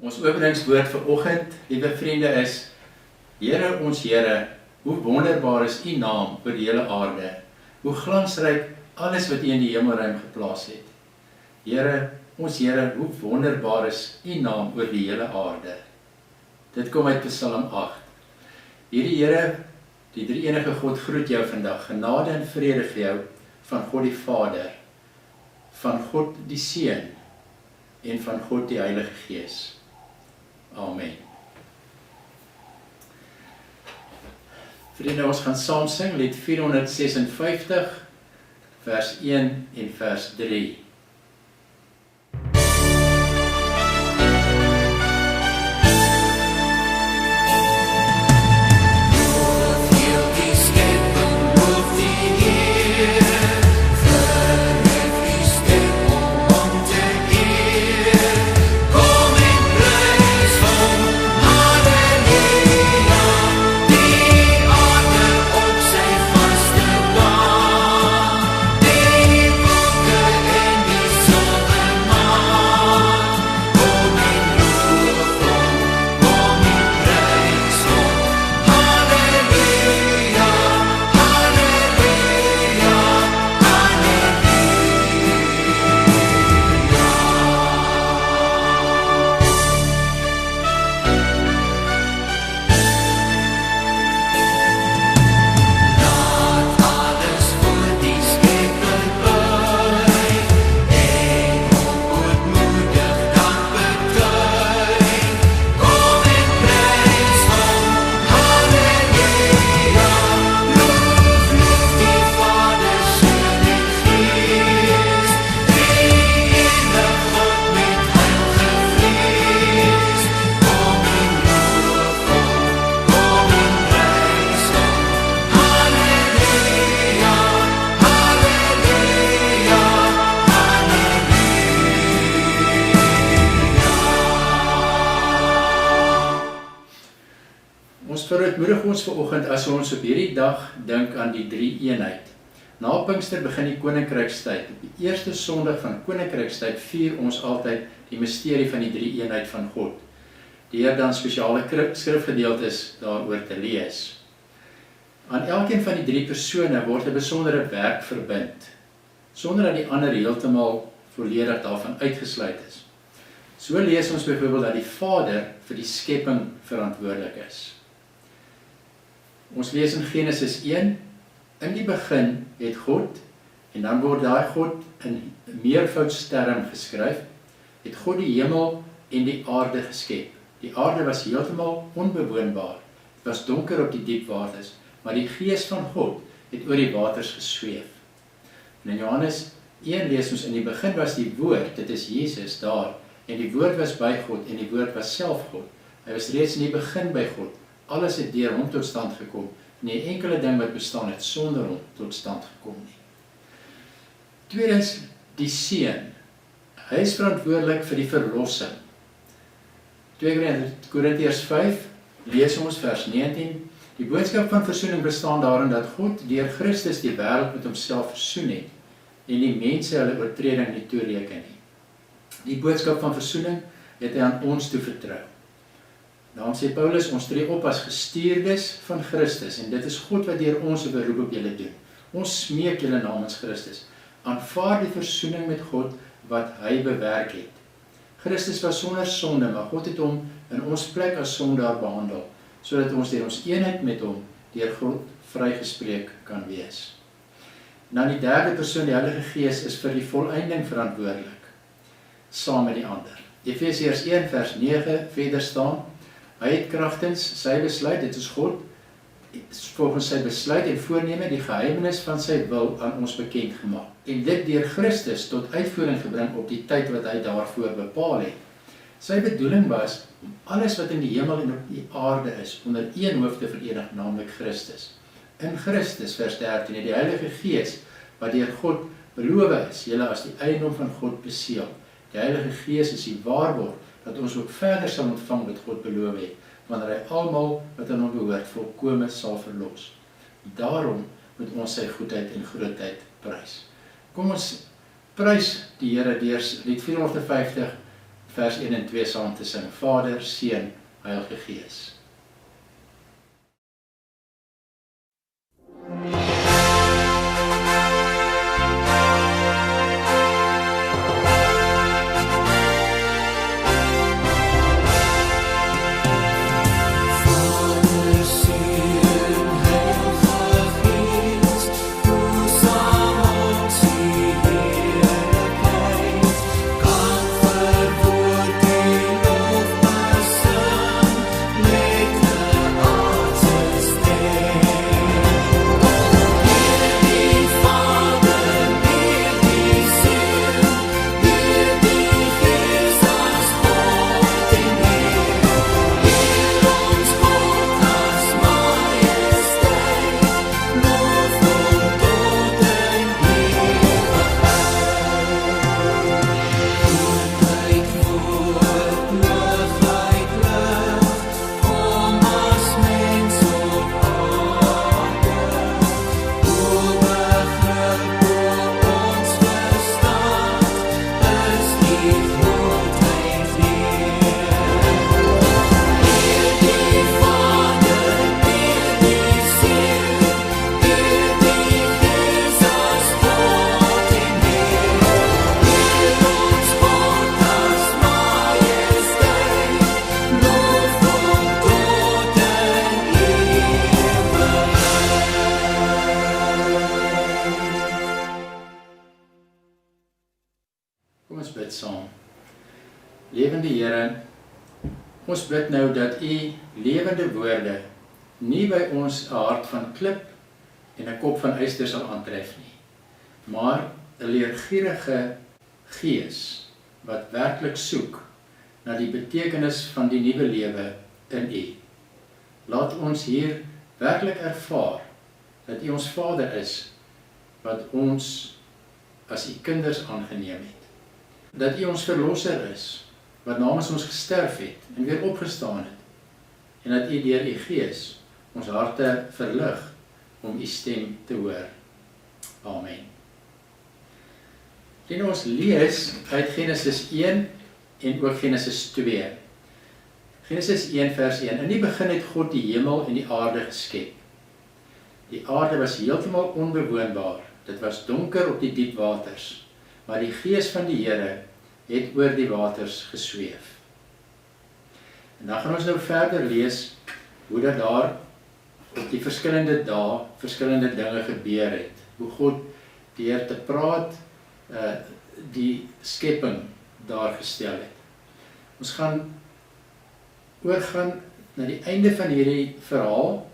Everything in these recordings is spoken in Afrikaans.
Ons openingswoord vir oggend, liewe vriende, is: Here, ons Here, hoe wonderbaar is U naam oor die hele aarde. Hoe glansryk alles wat U in die hemelruim geplaas het. Here, ons Here, hoe wonderbaar is U naam oor die hele aarde. Dit kom uit Psalm 8. Hierdie Here, die drie-enige God, groet jou vandag. Genade en vrede vir jou van God die Vader, van God die Seun en van God die Heilige Gees. Amen. Vriende, ons gaan saam sing lied 456, vers 1 en vers 3. Verootmoedig ons vanoggend as ons op hierdie dag dink aan die drie-eenheid. Na Pinkster begin die Koninkrykstyd. Op die eerste Sondag van Koninkrykstyd vier ons altyd die misterie van die drie-eenheid van God. Deur dan spesiale skrifgedeeltes daaroor te lees. Aan elkeen van die drie persone word 'n besondere werk verbind, sonder dat die ander heeltemal volledig daarvan uitgesluit is. So lees ons byvoorbeeld dat die Vader vir die skepping verantwoordelik is. Ons lees in Genesis 1, in die begin het God, en dan word daai God in meervoudsterm geskryf, het God die hemel en die aarde geskep. Die aarde was heeltemal onbewoonbaar, het was donker op die diep waters, maar die Gees van God het oor die waters gesweef. En in Johannes 1 lees ons, in die begin was die woord, dit is Jesus daar, en die woord was by God, en die woord was self God. Hy was reeds in die begin by God. Alles het deur hom tot stand gekom. Nie enkele ding wat bestaan het sonder hom tot stand gekom nie. Tweedens, die Seun. Hy is verantwoordelik vir die verlossing. 2 Korintiërs 5, lees ons vers 19. Die boodskap van versoening bestaan daarin dat God deur Christus die wêreld met homself versoen het en die mense hulle oortreding nie toereken nie. Die boodskap van versoening het hy aan ons toevertrou. Daarom sê Paulus, ons tree op as gestuurdes van Christus, en dit is God wat deur ons 'n beroep op julle doen. Ons smeek julle namens Christus. Aanvaar die versoening met God wat hy bewerk het. Christus was sonder sonde, maar God het hom in ons plek as sondaar behandel, sodat ons deur ons eenheid met hom deur God vrygespreek kan wees. Dan die derde persoon, die Heilige Gees, is vir die volëinding verantwoordelik, saam met die ander. Efesiërs 1 vers 9 verder staan, hy het kragtens sy besluit, dit is God, volgens sy besluit en voorneme die geheimenis van sy wil aan ons bekend gemaak. En dit deur Christus tot uitvoering gebring op die tyd wat hy daarvoor bepaal het. Sy bedoeling was om alles wat in die hemel en op die aarde is, onder een hoof te verenig, naamlik Christus. In Christus, vers 13, het die Heilige Gees, wat deur God beloof is, julle as die eiendom van God beseël. Die Heilige Gees is die waarborg dat ons ook verder sal ontvang wat God beloof het, wanneer hy almal wat aan hom behoort volkome sal verlos. Daarom moet ons sy goedheid en grootheid prys. Kom ons prys die Here deur lied 450 vers 1 en 2 saam te sing. Vader, Seun, Heilige Gees. Kom ons bid saam. Lewende Here, ons bid nou dat U lewende woorde nie by ons 'n hart van klip en 'n kop van yster sal aantref nie, maar 'n leergierige gees wat werklik soek na die betekenis van die nuwe lewe in U. Laat ons hier werklik ervaar dat U ons Vader is wat ons as U kinders aangeneem het. Dat U ons verlosser is, wat namens ons gesterf het en weer opgestaan het, en dat U deur U Gees ons harte verlig om U stem te hoor. Amen. En ons lees uit Genesis 1 en ook Genesis 2. Genesis 1 vers 1. In die begin het God die hemel en die aarde geskep. Die aarde was heeltemal onbewoonbaar, dit was donker op die diep waters, maar die Gees van die Here het oor die waters gesweef. En dan gaan ons nou verder lees hoe dat daar op die verskillende dae verskillende dinge gebeur het. Hoe God deur te praat die skepping daar gestel het. Ons gaan oorgaan na die einde van hierdie verhaal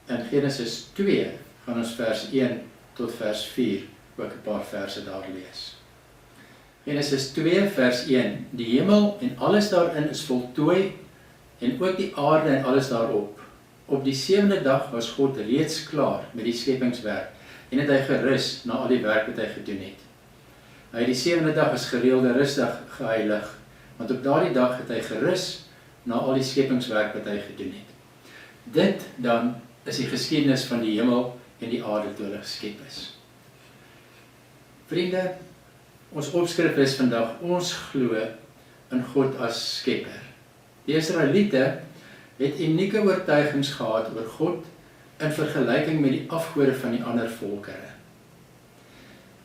in Genesis 2, gaan ons vers 1 tot vers 4 ook 'n paar verse daar lees. Genesis 2 vers 1. Die hemel en alles daarin is voltooi en ook die aarde en alles daarop. Op die 7de dag was God reeds klaar met die skepingswerk en het hy gerus na al die werk wat hy gedoen het. Hy het die 7de dag as gereelde rusdag geheilig, want op daardie dag het hy gerus na al die skepingswerk wat hy gedoen het. Dit dan is die geskiedenis van die hemel en die aarde toe hulle geskep is. Vriende, ons opskrif is vandag, ons glo in God as skepper. Die Israeliete het unieke oortuigings gehad oor God in vergelyking met die afgode van die ander volkere.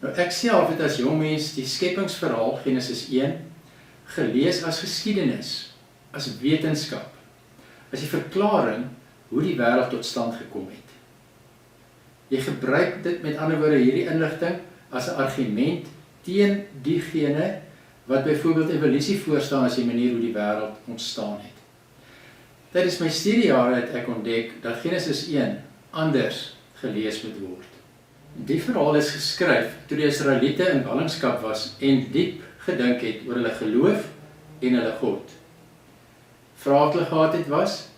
Nou ek self het as jong mens die skepingsverhaal Genesis 1 gelees as geskiedenis, as wetenskap, as die verklaring hoe die wêreld tot stand gekom het. Jy gebruik dit met ander woorde hierdie inligting as 'n argument teen diegene wat byvoorbeeld evolusie voorstaan as die manier hoe die wêreld ontstaan het. Tydens my studiejare het ek ontdek dat Genesis 1 anders gelees moet word. Die verhaal is geskryf toe die Israeliete in ballingskap was en diep gedink het oor hulle geloof en hulle God. Vraag wat hulle gehad het was,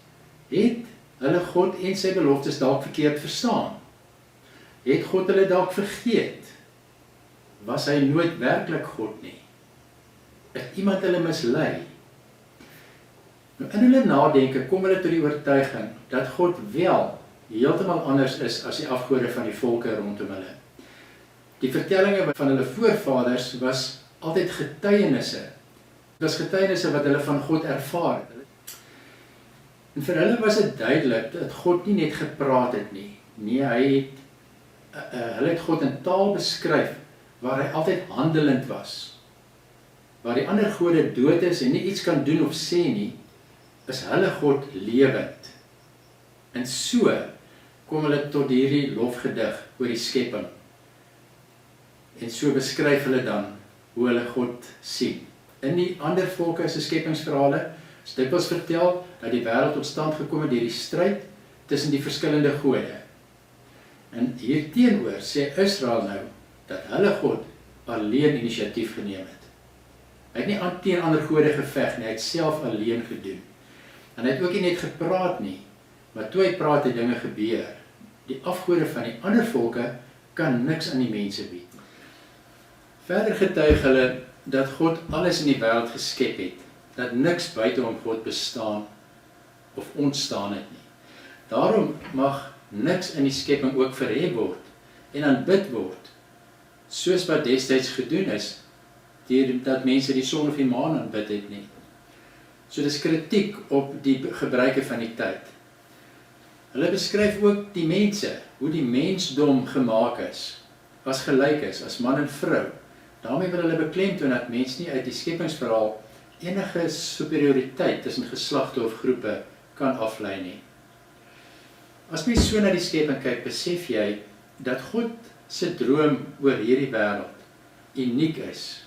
het hulle God en sy beloftes dalk verkeerd verstaan? Het God hulle dalk vergeet? Was hy nooit werklik God nie? Het iemand hulle mislei? Nou, in hulle nadenke kom hulle tot die oortuiging dat God wel heeltemal anders is as die afgode van die volke rondom hulle. Die vertellinge van hulle voorvaders was altyd getuienisse Dit was getuienisse wat hulle van God ervaar het. En vir hulle was dit duidelik dat God nie net gepraat het nie. Nee, hulle het God in taal beskryf waar hy altyd handelend was. Waar die ander gode dood is en nie iets kan doen of sê nie, is hulle God lewend. En so kom hulle tot hierdie lofgedig oor die skepping. En so beskryf hulle dan hoe hulle God sien. In die ander volke se skepingsverhale is dikwels vertel dat die wêreld tot stand gekom het deur die stryd tussen die verskillende gode. En hierteenoor sê Israel nou dat hulle God alleen inisiatief geneem het. Hy het nie teen ander gode geveg nie, hy het self alleen gedoen. En hy het ook nie net gepraat nie, maar toe hy praat het dinge gebeur. Die afgode van die ander volke kan niks aan die mense bied. Verder getuig hulle dat God alles in die wêreld geskep het, dat niks buite hom God bestaan of ontstaan het nie. Daarom mag niks in die skepping ook verhef word en aanbid word, soos wat destyds gedoen is, dat mense die son of die maan aanbid het nie. So dis kritiek op die gebruike van die tyd. Hulle beskryf ook die mense, hoe die mensdom gemaak is, as gelyk is, as man en vrou. Daarmee wil hulle beklemtoon dat mens nie uit die skepingsverhaal enige superioriteit tussen geslagte of groepe kan aflei nie. As mens so na die skepping kyk, besef jy dat God se droom oor hierdie wêreld uniek is.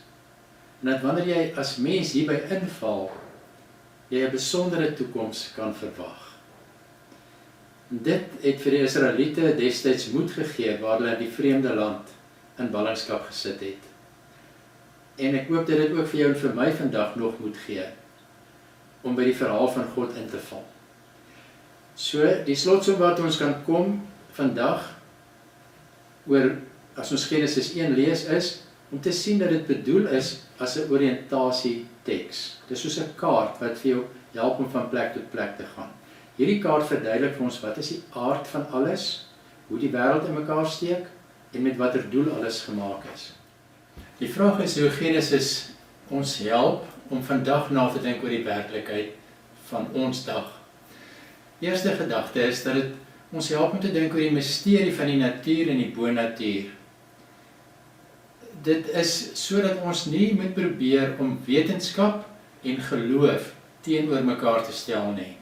En dat wanneer jy as mens hierby inval, jy 'n besondere toekoms kan verwag. En dit het vir die Israeliete destyds moed gegee waar hulle in die vreemde land in ballingskap gesit het. En ek hoop dat dit ook vir jou en vir my vandag nog moed gee om by die verhaal van God in te val. So, die slotsom wat ons kan kom vandag oor, as ons Genesis 1 lees, is om te sien dat dit bedoel is as 'n oriëntasie teks. Dit is soos 'n kaart wat vir jou help om van plek tot plek te gaan. Hierdie kaart verduidelik vir ons wat is die aard van alles, hoe die wêreld in mekaar steek en met watter doel alles gemaak is. Die vraag is hoe Genesis ons help om vandag na te dink oor die werklikheid van ons dag. Eerste gedagte is dat dit ons help om te dink oor die misterie van die natuur en die bonatuur. Dit is sodat ons nie moet probeer om wetenskap en geloof teenoor mekaar te stel nie.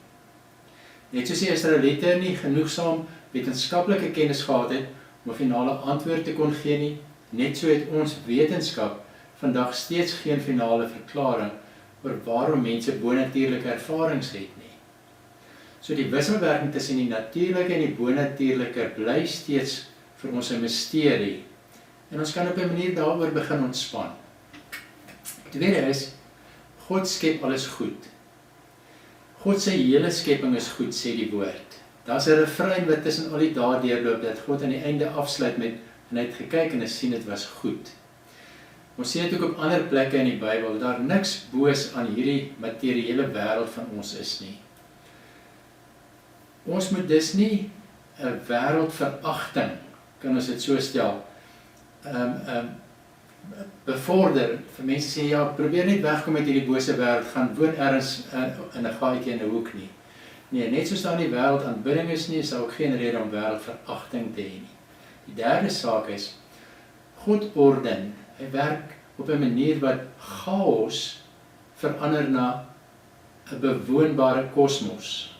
Net soos die Israeliete nie genoegsaam wetenskaplike kennis gehad het om 'n finale antwoord te kon gee nie, net so het ons wetenskap vandag steeds geen finale verklaring oor waarom mense bonatuurlike ervarings het nie. So die wisselwerking tussen die natuurlike en die bonatuurlike bly steeds vir ons 'n misterie. En ons kan op 'n manier daaroor begin ontspan. Tweede is, God skep alles goed. God se hele skepping is goed, sê die woord. Daar's 'n refrein wat tussen al die dae deurloop, dat God aan die einde afsluit met, en hy het gekyk en hy sien dit was goed. Ons sien dit ook op ander plekke in die Bybel, daar niks boos aan hierdie materiële wêreld van ons is nie. Ons moet dus nie 'n wêreldveragting, kan ons dit so stel, bevorder, vir mense sê, ja, probeer net wegkom met hierdie bose wêreld, gaan woon ergens in 'n gaatjie in 'n hoek nie. Nee, net soos daar in die wêreld aanbidding is nie, is daar ook geen rede om wêreldveragting te hê nie. Die derde saak is, God orden, hy werk op 'n manier wat chaos verander na 'n bewoonbare kosmos.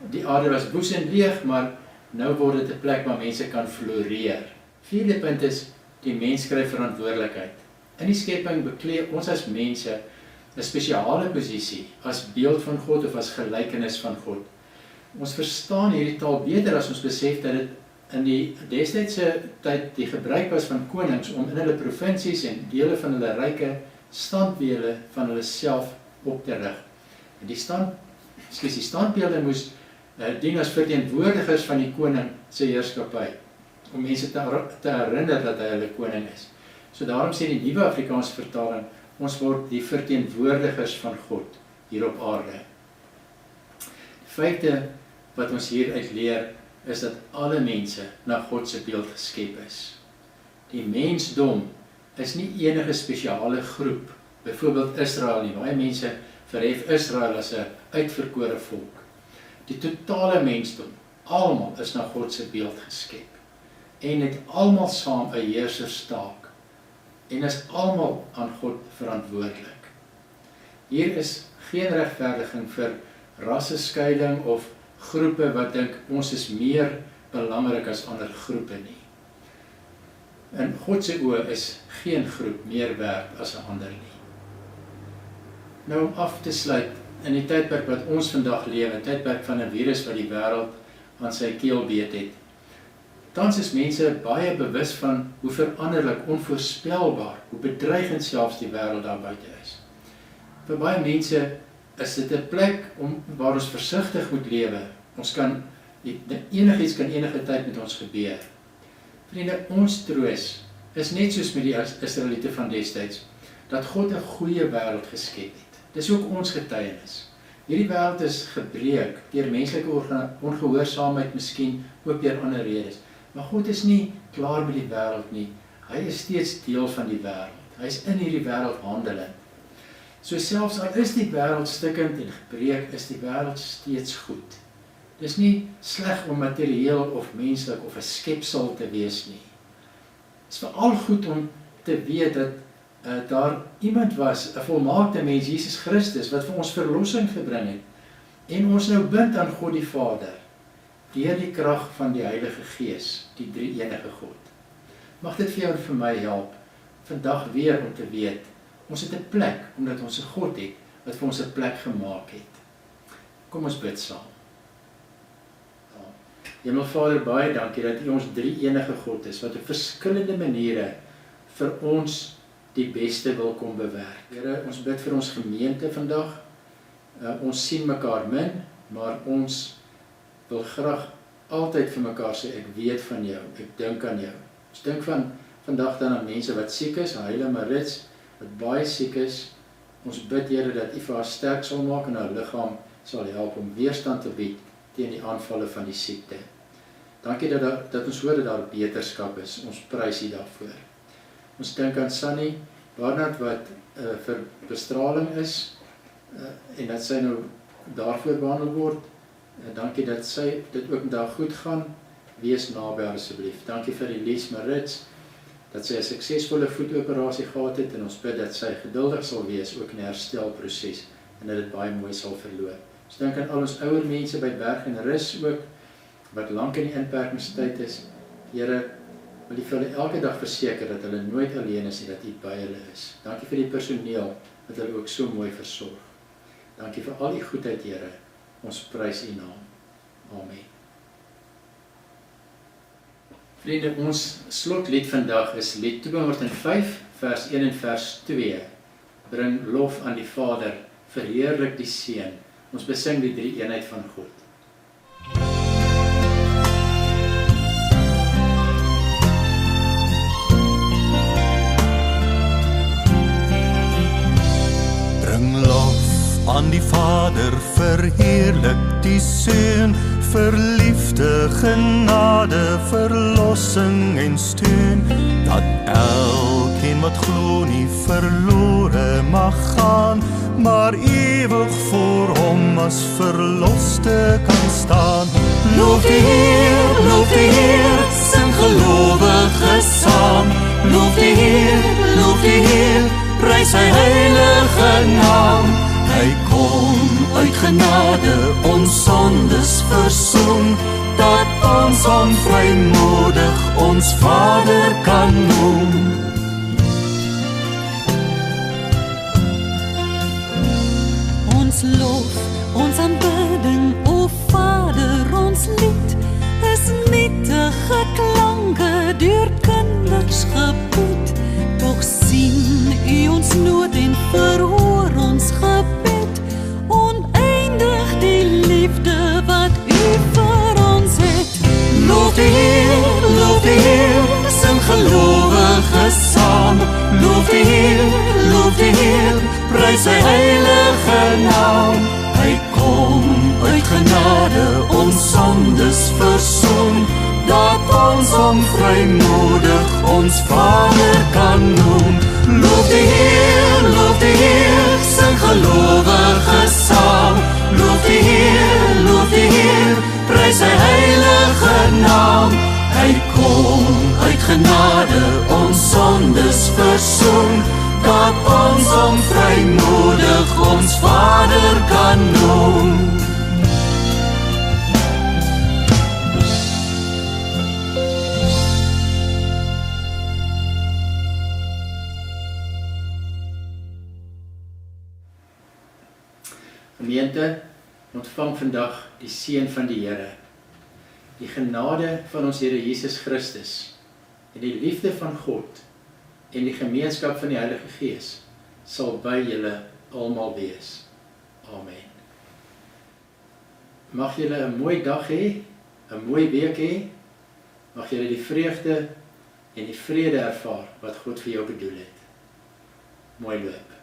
Die aarde was woes en leeg, maar nou word dit 'n plek waar mense kan floreer. Vierde punt is, die mens kry verantwoordelikheid. In die skepping beklee ons as mense 'n spesiale posisie as beeld van God of as gelykenis van God. Ons verstaan hierdie taal beter as ons besef dat dit in die destydse tyd die gebruik was van konings om in hulle provinsies en dele van hulle ryke standbeelde van hulle self op te rig. En die standbeelde moes dien as verteenwoordigers van die koning se heerskappy, om mense te herinner dat hy hulle koning is. So daarom sê die Nuwe Afrikaanse vertaling, ons word die verteenwoordigers van God hier op aarde. Die vyfde wat ons hieruit leer, is dat alle mense na God se beeld geskep is. Die mensdom is nie enige spesiale groep byvoorbeeld Israel nie. Baie mense verhef Israel as 'n uitverkore volk. Die totale mensdom, almal is na God se beeld geskep. En het almal saam 'n heerserstaak. En is almal aan God verantwoordelik. Hier is geen regverdiging vir rasseskeiding of groepe wat dink ons is meer belangrik as ander groepe nie. In God se oë is geen groep meer werd as 'n ander nie. Nou om af te sluit, in die tydperk wat ons vandag lewe, 'n tydperk van 'n virus wat die wêreld aan sy keel beet het. Tans is mense baie bewus van hoe veranderlik, onvoorspelbaar, hoe bedreigend selfs die wêreld daar buite is. Vir baie mense is dit 'n plek waar ons versigtig moet lewe. Ons kan, enigiets kan enige tyd met ons gebeur. Vriende, ons troos is net soos met die Israeliete van destyds, dat God 'n goeie wêreld geskep het. Dis ook ons getuienis. Hierdie wêreld is gebreek deur menslike ongehoorsaamheid, miskien ook deur ander redes. Maar God is nie klaar met die wêreld nie. Hy is steeds deel van die wêreld. Hy is in hierdie wêreld handelend. So selfs al is die wêreld stikkend en gebreek, is die wêreld steeds goed. Dis nie sleg om materieel of menslik of 'n skepsel te wees nie. Dit is veral goed om te weet dat daar iemand was, 'n volmaakte mens, Jesus Christus, wat vir ons verlossing gebring het, en ons nou bind aan God die Vader, deur die krag van die Heilige Gees, die drie-enige God. Mag dit vir jou en vir my help, vandag weer om te weet, ons het 'n plek, omdat ons 'n God het, wat vir ons 'n plek gemaak het. Kom ons bid saam. Hemelvader, baie dankie dat U ons drie-enige God is, wat op verskillende maniere vir ons die beste wil kom bewerk. Here, ons bid vir ons gemeente vandag. Ons sien mekaar min, maar ons wil graag altyd vir mekaar sê, ek weet van jou, ek dink aan jou. Ons dink vandag dan aan mense wat siek is, Heile Marits, wat baie siek is. Ons bid, Here, dat U vir haar sterk sal maak en haar liggaam sal help om weerstand te bied teen die aanvalle van die siekte. Dankie dat ons hoor dat daar beterskap is. Ons prys U daarvoor. Ons dink aan Sunny Barnard wat vir bestraling is en dat sy nou daarvoor behandel word. Dankie dat sy dit ook daar goed gaan. Wees naby haar asseblief. Dankie vir Elise Marits dat sy 'n suksesvolle voetoperasie gehad het en ons bid dat sy geduldig sal wees ook in die herstelproses en dat dit baie mooi sal verloop. Ons dink aan al ons ouer mense by Berg en Rus ook wat lank in die inperkingstyd is. Here, wil U vir hulle elke dag verseker dat hulle nooit alleen is en dat U by hulle is. Dankie vir die personeel wat hulle ook so mooi versorg. Dankie vir al U goedheid, Here. Ons prys U naam. Amen. Vriende, ons slotlied vandag is lied 205, vers 1 en vers 2. Bring lof aan die Vader, verheerlik die Seun. Ons besing die drie-eenheid van God. Aan die Vader verheerlik die Seun, verliefde genade, verlossing en steun, dat elkeen wat glo nie verlore mag gaan, maar ewig voor hom as verloste kan staan. Loof die Heer, sing gelowiges saam. Loof die Heer, prys sy heilige naam. Hy kom uit genade, ons sondes versoen, dat ons hom vrymoedig ons Vader kan noem. Ons lof, ons aanbidding, o Vader, ons lied, is nietige klanke deur kinders gebied. Toch sien U ons nood en verhoor ons gebed, oneindig die liefde wat U vir ons het. Loof die Heer, sing gelowiges saam. Loof die Heer, prys sy heilige naam. Hy kom uit genade, ons sondes versoen, dat ons hom vrymoedig ons Vader kan noem. Loof die Heer, uit genade ons sondes versoen, dat ons hom vrymoedig ons Vader kan noem. Gemeente, ontvang vandag die seën van die Here. Die genade van ons Here Jesus Christus en die liefde van God en die gemeenskap van die Heilige Gees sal by julle almal wees. Amen. Mag julle 'n mooi dag hê, 'n mooi week hê. Mag julle die vreugde en die vrede ervaar wat God vir jou bedoel het. Mooi loop.